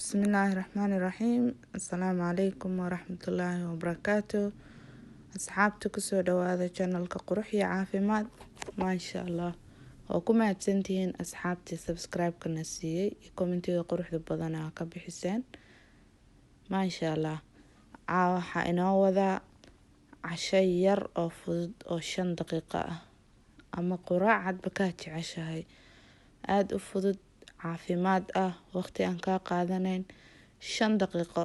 بسم الله الرحمن الرحيم. السلام عليكم ورحمة الله وبركاته. أصحابتي كسو دوادا channelka qurux iyo caafimaad maasha Allah. oo ku mahadsantihiin asxaabtii subscribe-ka na siiyay iyo commentiga quruxda badan aa ka bixiseen maasha Allah. Waxaa inoo wadaa casho yar oo fudud oo 5 daqiiqo ah ama quraac hadba kaa jeceshahay, aad u fudud, caafimaad ah, waqti aan kaa qaadanayn, 5 daqiiqo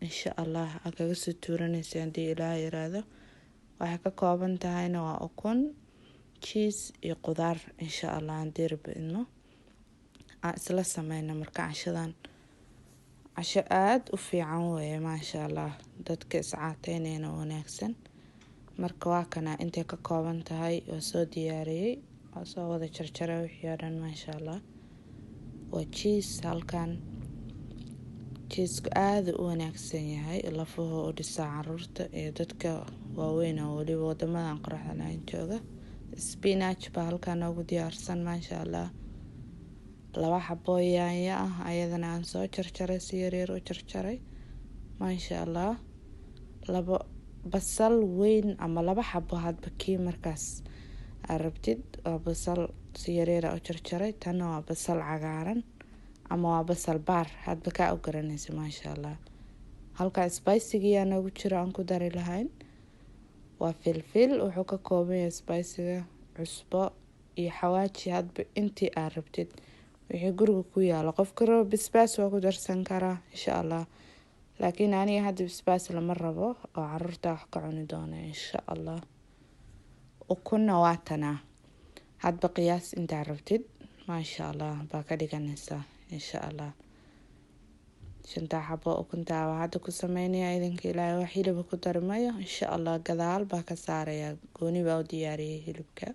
insha Allah aa kaga soo tuuranaysa haddii Ilaahay yiraahdo. waxay ka kooban tahayna waa ukun, cheese iyo qudaar insha Allah haddii Rabbi idmo. aan isla sameyna marka cashadan casho aad u fiican weeye maasha Allah, dadka iscaateynayna wanaagsan. marka waa kana intay ka kooban tahay oo soo diyaariyay oo soo wada jarjaray wixii oo dhan maasha Allah. waa cheese, halkan cheese aad u wanaagsan yahay, lafuhu u dhisaa caruurta iyo dadka waaweyn oo waliba wadamadan qoraxda lahayn jooga. spinach baa halkan ugu diyaarsan maasha Allah. 2 xabo yaanyo ah ayadana aan soo jarjaray si yar u jarjaray maasha Allah. 2 basal weyn ama 2 xabo hadba kii markaas aad rabtid. waa basal si yar u jarjaray. tan waa basal cagaaran ama waa basal baar hadba kaa u garanaysa maasha Allah. halka spicy-ga noogu jiro aan ku dari lahayn waa filfil, wuxuu ka kooban yahay spicy-ga cusbo iyo xawaaji hadba intii aad rabtid wixii guriga ku yaalo. qofka rabo basbaas waa ku darsan karaa insha Allah, laakiin aniga hadda basbaas lama rabo oo caruurta wax ka cuni doona insha Allah. ukunna waa tana hadba qiyaas intaa rabtid maasha Allah baa ka dhiganaysaa insha Allah. 5 xabo ukunta waa hadda ku sameynaya idinka Ilaahay wax hilib ku darmayo insha Allah. gadaal baa ka saaraya, gooni baa u diyaariyay hilibka.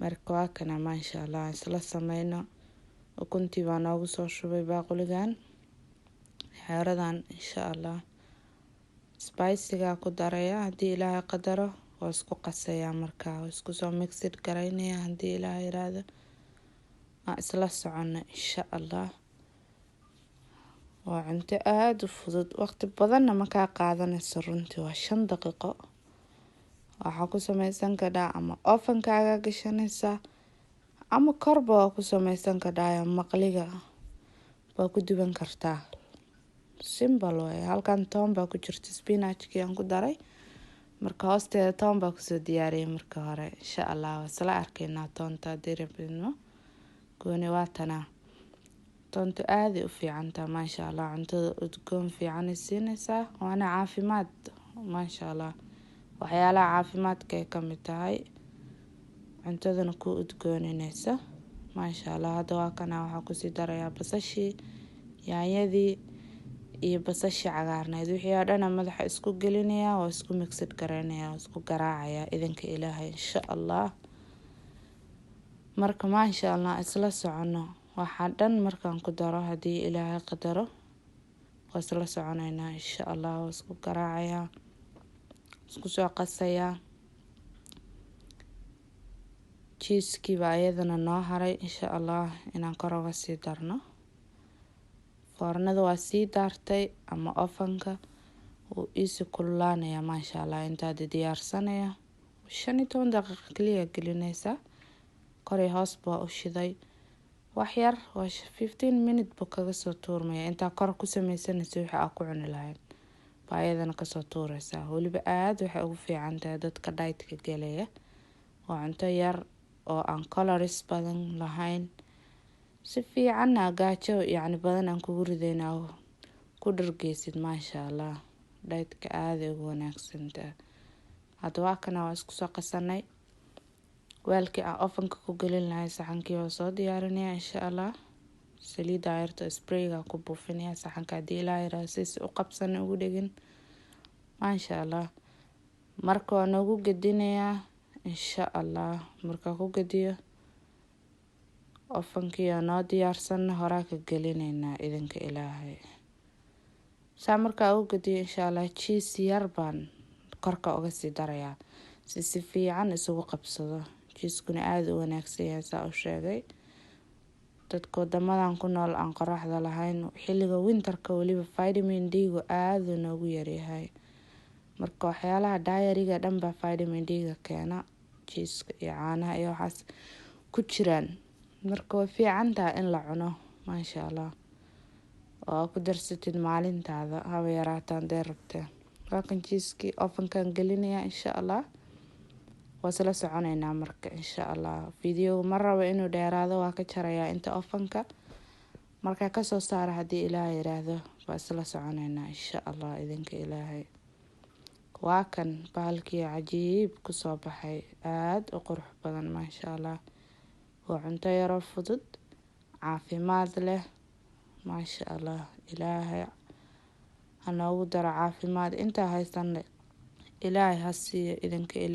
marka waa kana maasha Allah isla sameyno. ukuntii baa noogu soo shubay baaquligan xeeradan insha Allah. spicy-ga ku daraya haddii Ilaahay qadaro, waa isku qasaya marka waa isku soo mixed garaynaya haddii Ilaahay yiraahdo. aan isla socono insha Allah. waa cunto aad u fudud, waqti badanna ma kaa qaadanayso runtii. waa 5 daqiiqo. waxaa ku sameysan karaa ama oven-kaaga gashanaysa ama korba waa ku sameysan karaa maqliga waa ku duban kartaa. simple way. halkan toon baa ku jirta, spinach-kii aan ku daray marka hoosteeda toon baa kusoo diyaariyay marka hore insha Allah. waa isla arkaynaa toonta haddii Rabbi idmo. gooni waa tana toonta aad u fiicantaa maasha Allah. cuntada udgoon fiican siinaysaa waana caafimaad maasha Allah. waxyaalaha caafimaadka ay ka mid tahay cuntadana ku udgooninaysa maasha Allah. hadda waa kana waxaa kusii darayaa basashii, yaanyadii iyo basashii cagaarneed wixii oo dhan madaxa isku gelinaya, waa isku mixed garaynaya, waa isku garaacaya idinka Ilaahay insha Allah. marka maasha Allah isla socono waxaa dhan markaan ku daro haddii Ilaahay qadaro waa isla soconaynaa insha Allah. waa isku garaacaya, isku soo qasaya. cheese-kii baa ayadana noo haray insha Allah inaan kor uga sii darno. foornada waa sii daartay ama oven-ka wuu isi kululaanaya maasha Allah. intaad diyaarsanaya 15 daqiiqo kaliya gelinaysa. kor iyo hoos baa u shiday wax yar, waa 15 minutes buu kaga soo tuurmaya. intaa kor ku sameysanaysa wixii aad ku cuni lahayd baa ayadana kasoo tuuraysa. waliba aad waxay ugu fiican tahay dadka diet-ka galaya. waa cunto yar oo aan calories badan lahayn, si fiican gaajo yacni badan aan kugu ridayna ku dhargeysid maasha Allah. diet-ka aad ugu wanaagsan tahay. hadda waa kana waa isku soo qasanay. weelkii aan oven-ka ku gelin lahay saxankii waa soo diyaarinaya insha Allah. saliida ayarto spray-ga ku buufinaya saxanka haddii Ilaahay yiraahdo si u qabsan ugu dhegin maasha Allah. marka waa noogu gedinayaa insha Allah. marka ku gediyo oven-kii noo diyaarsan horaa ka gelinaynaa idinka Ilaahay. saa marka ugu gediyo insha Allah cheese yar baan korka uga sii darayaa si fiican isugu qabsado. cheese-kuna aad u wanaagsan yahay saa u sheegay. dadka wadamadan ku nool aan qoraxda lahayn xilliga winterka waliba vitamin D-gu aad uu noogu yaryahay. Marka waxyaalaha diary-ga dhan baa vitamin D-ga keena, jiiska iyo caanaha iyo waxaas ku jiraan. Marka way fiican tahay in la cuno maasha Allah, oo ku darsatid maalintaada haba yaraataan dee rabtee. Laakiin jiiskii ovenkan gelinaya insha Allah, waa isla soconaynaa marka insha Allah. Video ma rabo inuu dheeraado, waa ka jarayaa inta ovenka marka kasoo saara haddii Ilaahay yiraahdo, waa isla soconaynaa insha Allah idinka Ilaahay. Waa kan bahalkii cajiib ku soo baxay, aad u qurux badan maasha Allah. Waa cunto yaro fudud, caafimaad leh maasha Allah. Ilaahay ha noogu daro caafimaad inta haysan, Ilaahay ha siiyo idinka Ilaahay.